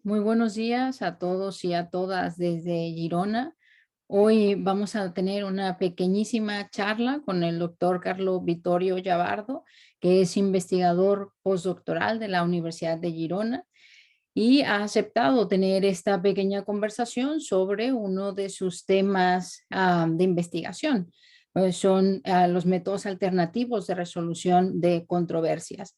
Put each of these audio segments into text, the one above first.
Muy buenos días a todos y a todas desde Girona. Hoy vamos a tener una pequeñísima charla con el doctor Carlo Vittorio Llavardo, que es investigador postdoctoral de la Universidad de Girona y ha aceptado tener esta pequeña conversación sobre uno de sus temas de investigación. Son los métodos alternativos de resolución de controversias.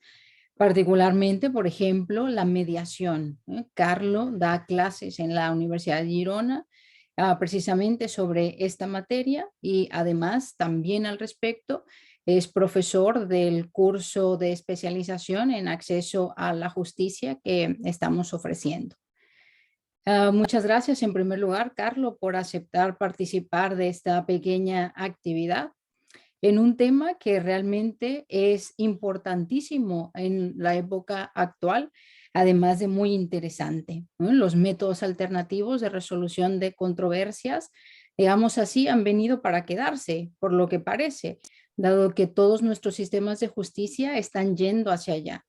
Particularmente, por ejemplo, la mediación. Carlo da clases en la Universidad de Girona precisamente sobre esta materia y además también al respecto es profesor del curso de especialización en acceso a la justicia que estamos ofreciendo. Muchas gracias en primer lugar, Carlo, por aceptar participar de esta pequeña actividad en un tema que realmente es importantísimo en la época actual, además de muy interesante, ¿no? Los métodos alternativos de resolución de controversias, digamos así, han venido para quedarse, por lo que parece, dado que todos nuestros sistemas de justicia están yendo hacia allá.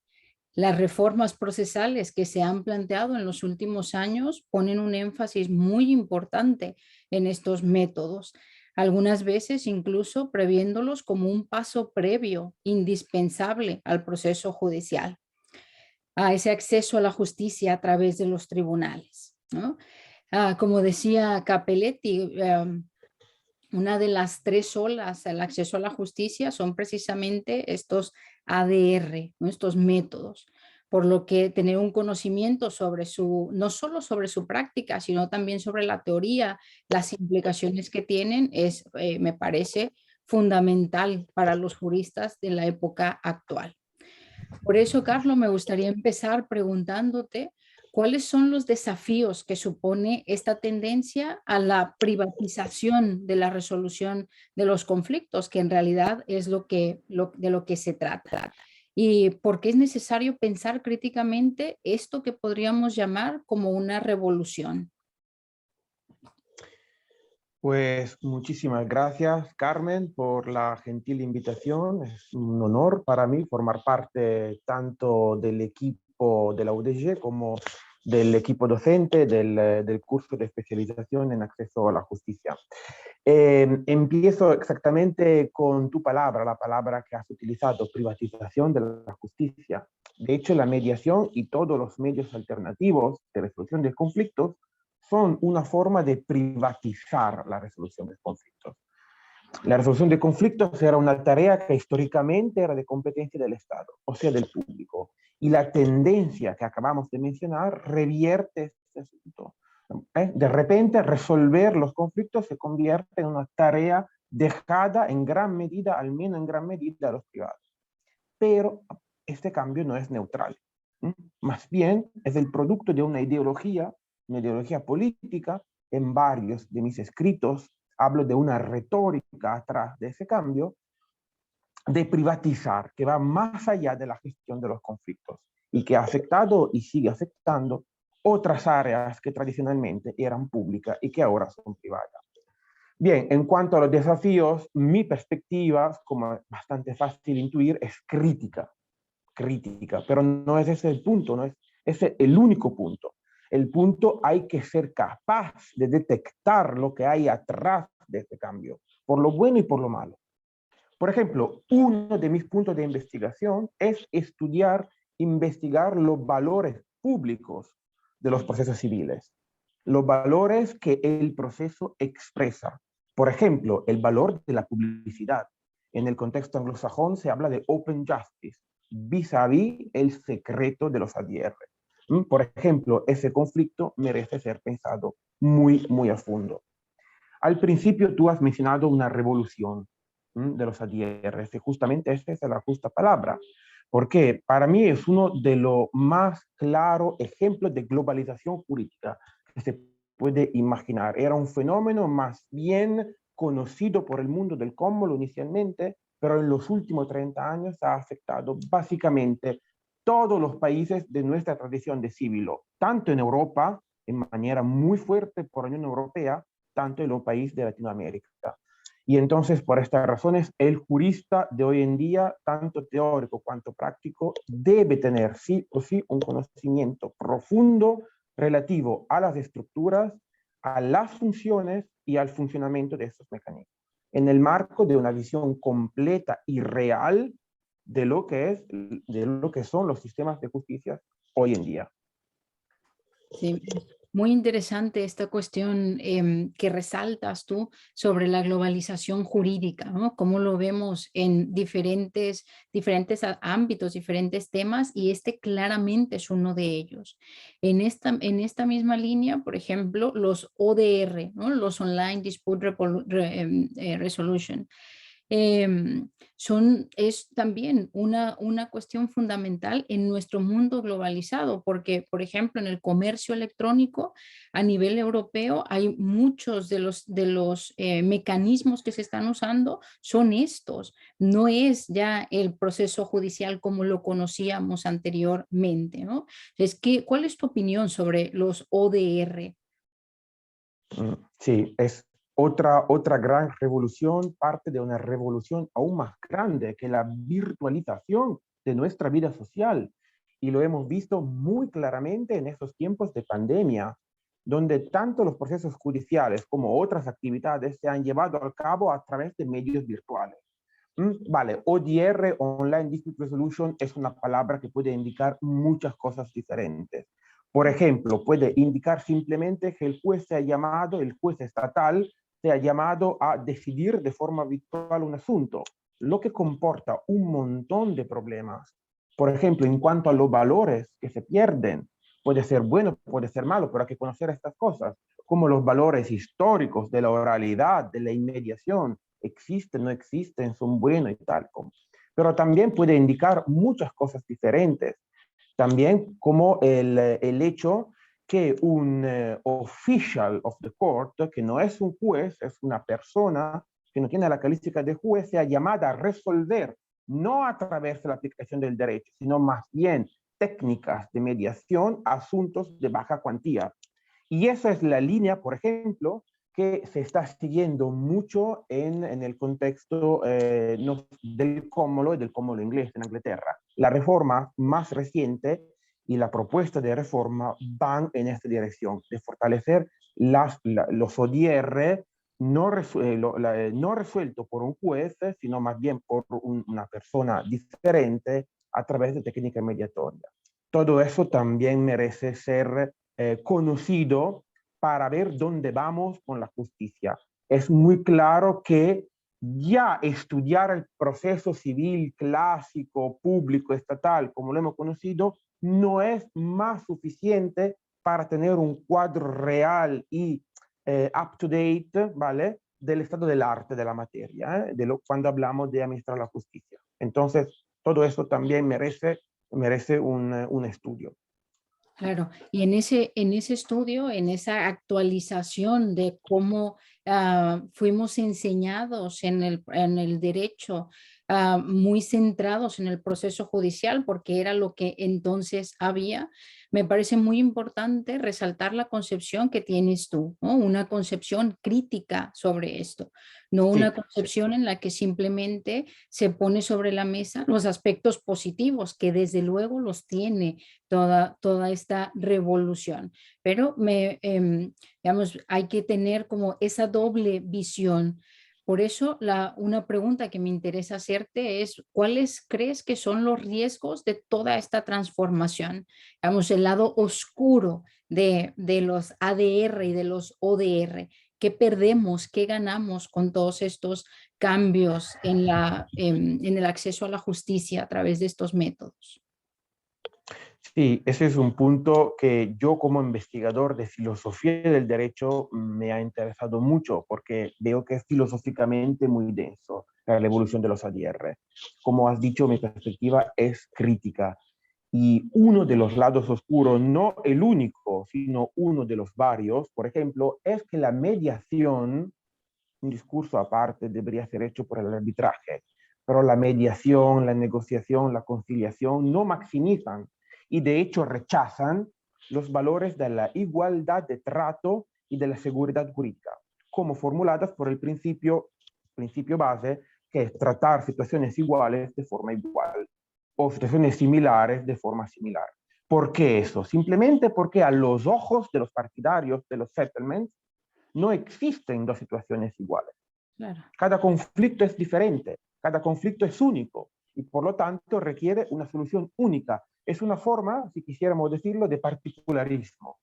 Las reformas procesales que se han planteado en los últimos años ponen un énfasis muy importante en estos métodos, algunas veces incluso previéndolos como un paso previo, indispensable al proceso judicial, a ese acceso a la justicia a través de los tribunales, ¿no? Como decía Capelletti, una de las tres olas al acceso a la justicia son precisamente estos ADR, ¿no? Estos métodos, por lo que tener un conocimiento sobre no solo sobre su práctica, sino también sobre la teoría, las implicaciones que tienen, me parece fundamental para los juristas de la época actual. Por eso, Carlos, me gustaría empezar preguntándote cuáles son los desafíos que supone esta tendencia a la privatización de la resolución de los conflictos, que en realidad es de lo que se trata. Y por qué es necesario pensar críticamente esto que podríamos llamar como una revolución. Pues muchísimas gracias, Carmen, por la gentil invitación. Es un honor para mí formar parte tanto del equipo de la UDG como del equipo docente del curso de especialización en acceso a la justicia. Empiezo exactamente con tu palabra, la palabra que has utilizado, privatización de la justicia. De hecho, la mediación y todos los medios alternativos de resolución de conflictos son una forma de privatizar la resolución de conflictos. La resolución de conflictos era una tarea que históricamente era de competencia del Estado, o sea, del público. Y la tendencia que acabamos de mencionar revierte este asunto. De repente, resolver los conflictos se convierte en una tarea dejada en gran medida, al menos en gran medida, a los privados. Pero este cambio no es neutral. Más bien, es el producto de una ideología política. En varios de mis escritos hablo de una retórica atrás de ese cambio, de privatizar, que va más allá de la gestión de los conflictos y que ha afectado y sigue afectando otras áreas que tradicionalmente eran públicas y que ahora son privadas. Bien, en cuanto a los desafíos, mi perspectiva, como es bastante fácil intuir, es crítica, pero no es ese el punto, no es ese el único punto. El punto, hay que ser capaz de detectar lo que hay atrás de este cambio, por lo bueno y por lo malo. Por ejemplo, uno de mis puntos de investigación es investigar los valores públicos de los procesos civiles, los valores que el proceso expresa. Por ejemplo, el valor de la publicidad. En el contexto anglosajón se habla de open justice, vis-a-vis el secreto de los ADR. Por ejemplo, ese conflicto merece ser pensado muy, muy a fondo. Al principio tú has mencionado una revolución de los ADRs, y justamente esta es la justa palabra, porque para mí es uno de los más claros ejemplos de globalización jurídica que se puede imaginar. Era un fenómeno más bien conocido por el mundo del cómodo inicialmente, pero en los últimos 30 años ha afectado básicamente todos los países de nuestra tradición de civilo, tanto en Europa, en manera muy fuerte por la Unión Europea, tanto en los países de Latinoamérica. Y entonces, por estas razones, el jurista de hoy en día, tanto teórico cuanto práctico, debe tener sí o sí un conocimiento profundo relativo a las estructuras, a las funciones y al funcionamiento de estos mecanismos, en el marco de una visión completa y real de lo que son los sistemas de justicia hoy en día. Sí, muy interesante esta cuestión que resaltas tú sobre la globalización jurídica, ¿no? Cómo lo vemos en diferentes ámbitos, diferentes temas, y este claramente es uno de ellos. En esta misma línea, por ejemplo, los ODR, ¿no? Los Online Dispute Resolution. Es también una cuestión fundamental en nuestro mundo globalizado, porque, por ejemplo, en el comercio electrónico a nivel europeo hay muchos de los mecanismos que se están usando son estos, no es ya el proceso judicial como lo conocíamos anteriormente, ¿no? ¿Cuál es tu opinión sobre los ODR? Sí, es otra gran revolución, parte de una revolución aún más grande que la virtualización de nuestra vida social. Y lo hemos visto muy claramente en estos tiempos de pandemia, donde tanto los procesos judiciales como otras actividades se han llevado a cabo a través de medios virtuales. Vale, ODR, Online Dispute Resolution, es una palabra que puede indicar muchas cosas diferentes. Por ejemplo, puede indicar simplemente que el juez estatal se ha llamado a decidir de forma virtual un asunto, lo que comporta un montón de problemas. Por ejemplo, en cuanto a los valores que se pierden, puede ser bueno, puede ser malo, pero hay que conocer estas cosas, como los valores históricos de la oralidad, de la inmediación, existen, no existen, son buenos y tal. Pero también puede indicar muchas cosas diferentes. También como el hecho que un official of the court, que no es un juez, es una persona que no tiene la calificación de juez, sea llamada a resolver, no a través de la aplicación del derecho, sino más bien técnicas de mediación, asuntos de baja cuantía. Y esa es la línea, por ejemplo, que se está siguiendo mucho en el contexto del common law y del common law inglés en Inglaterra. La reforma más reciente y la propuesta de reforma van en esta dirección, de fortalecer los ODR no resuelto por un juez, sino más bien por una persona diferente a través de técnica mediatoria. Todo eso también merece ser conocido para ver dónde vamos con la justicia. Es muy claro que ya estudiar el proceso civil clásico, público, estatal, como lo hemos conocido, no es más suficiente para tener un cuadro real y up-to-date, ¿vale? Del estado del arte de la materia, cuando hablamos de administrar la justicia. Entonces, todo eso también merece un estudio. Claro, y en ese estudio, en esa actualización de cómo fuimos enseñados en el derecho, muy centrados en el proceso judicial, porque era lo que entonces había, me parece muy importante resaltar la concepción que tienes tú, ¿no? Una concepción crítica sobre esto, no una Sí, sí. concepción en la que simplemente se pone sobre la mesa los aspectos positivos, que desde luego los tiene toda esta revolución. Pero digamos, hay que tener como esa doble visión. Por eso una pregunta que me interesa hacerte es, ¿cuáles crees que son los riesgos de toda esta transformación? Digamos, el lado oscuro de los ADR y de los ODR. ¿Qué perdemos, qué ganamos con todos estos cambios en el acceso a la justicia a través de estos métodos? Sí, ese es un punto que yo como investigador de filosofía del derecho me ha interesado mucho porque veo que es filosóficamente muy denso la evolución de los ADR. Como has dicho, mi perspectiva es crítica y uno de los lados oscuros, no el único, sino uno de los varios, por ejemplo, es que la mediación, un discurso aparte, debería ser hecho por el arbitraje, pero la mediación, la negociación, la conciliación no maximizan y de hecho rechazan los valores de la igualdad de trato y de la seguridad jurídica, como formuladas por el principio base, que es tratar situaciones iguales de forma igual o situaciones similares de forma similar. ¿Por qué eso? Simplemente porque a los ojos de los partidarios de los settlements no existen dos situaciones iguales. Claro. Cada conflicto es diferente, cada conflicto es único y por lo tanto requiere una solución única. Es una forma, si quisiéramos decirlo, de particularismo.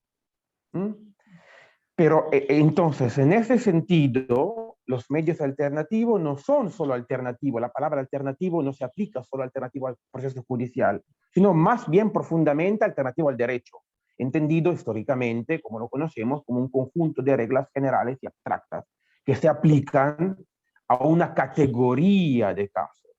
¿Mm? Pero entonces, en ese sentido, los medios alternativos no son solo alternativos. La palabra alternativo no se aplica solo alternativo al proceso judicial, sino más bien profundamente alternativo al derecho, entendido históricamente, como lo conocemos, como un conjunto de reglas generales y abstractas que se aplican a una categoría de casos,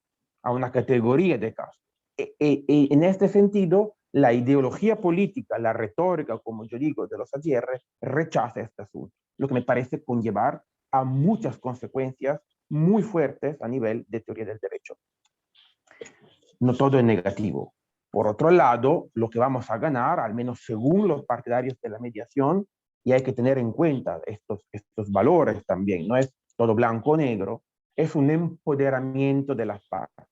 a una categoría de casos. En este sentido, la ideología política, la retórica, como yo digo, de los ADR, rechaza este asunto, lo que me parece conllevar a muchas consecuencias muy fuertes a nivel de teoría del derecho. No todo es negativo. Por otro lado, lo que vamos a ganar, al menos según los partidarios de la mediación, y hay que tener en cuenta estos valores también, no es todo blanco o negro, es un empoderamiento de las partes.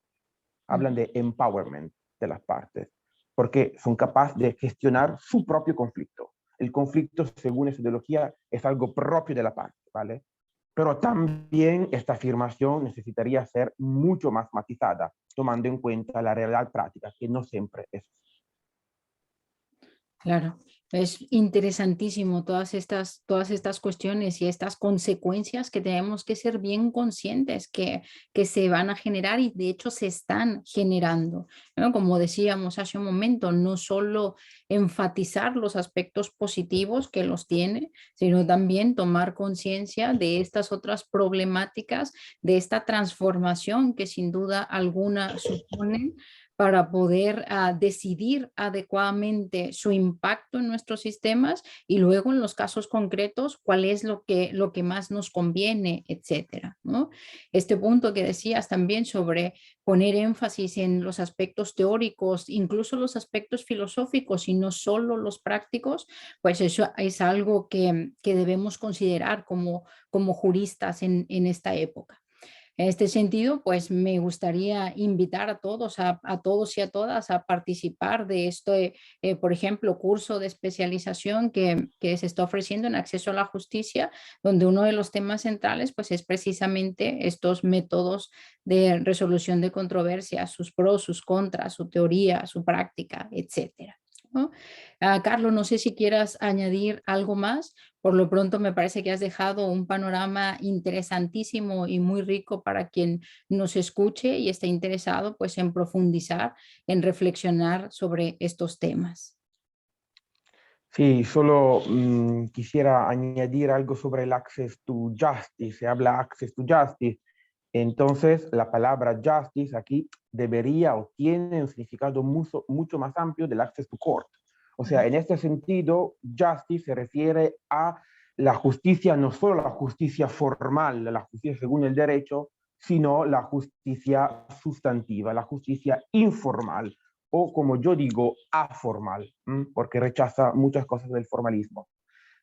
Hablan de empowerment de las partes, porque son capaces de gestionar su propio conflicto. El conflicto, según esa ideología, es algo propio de la parte, ¿vale? Pero también esta afirmación necesitaría ser mucho más matizada, tomando en cuenta la realidad práctica, que no siempre es. Claro, es interesantísimo todas estas cuestiones y estas consecuencias que tenemos que ser bien conscientes que se van a generar y de hecho se están generando, ¿no? Como decíamos hace un momento, no solo enfatizar los aspectos positivos que los tiene, sino también tomar conciencia de estas otras problemáticas, de esta transformación que sin duda alguna suponen para poder decidir adecuadamente su impacto en nuestros sistemas y luego en los casos concretos cuál es lo que más nos conviene, etcétera, ¿no? Este punto que decías también sobre poner énfasis en los aspectos teóricos, incluso los aspectos filosóficos y no solo los prácticos, pues eso es algo que debemos considerar como juristas en esta época. En este sentido, pues me gustaría invitar a todos y a todas a participar de este, por ejemplo, curso de especialización que se está ofreciendo en acceso a la justicia, donde uno de los temas centrales pues es precisamente estos métodos de resolución de controversias, sus pros, sus contras, su teoría, su práctica, etcétera, ¿no? Carlos, no sé si quieras añadir algo más. Por lo pronto me parece que has dejado un panorama interesantísimo y muy rico para quien nos escuche y esté interesado pues en profundizar, en reflexionar sobre estos temas. Sí, solo quisiera añadir algo sobre el access to justice. Se habla access to justice. Entonces, la palabra justice aquí debería o tiene un significado mucho más amplio del access to court. O sea, en este sentido, justice se refiere a la justicia, no solo la justicia formal, la justicia según el derecho, sino la justicia sustantiva, la justicia informal o, como yo digo, aformal, porque rechaza muchas cosas del formalismo.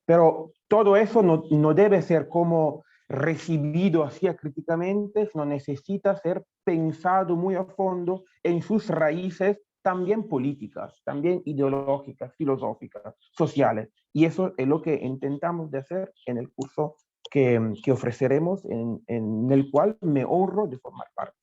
Pero todo eso no debe ser como recibido así críticamente, sino necesita ser pensado muy a fondo en sus raíces también políticas, también ideológicas, filosóficas, sociales. Y eso es lo que intentamos de hacer en el curso que ofreceremos, en el cual me honro de formar parte.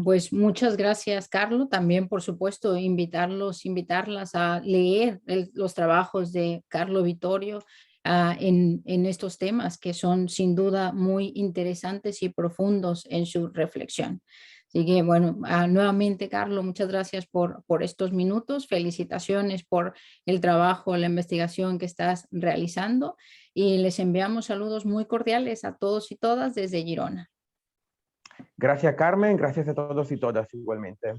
Pues muchas gracias, Carlos. También, por supuesto, invitarlas a leer los trabajos de Carlo Vittorio en estos temas que son sin duda muy interesantes y profundos en su reflexión. Así que, bueno, nuevamente, Carlos, muchas gracias por estos minutos. Felicitaciones por el trabajo, la investigación que estás realizando y les enviamos saludos muy cordiales a todos y todas desde Girona. Gracias, Carmen. Gracias a todos y todas igualmente.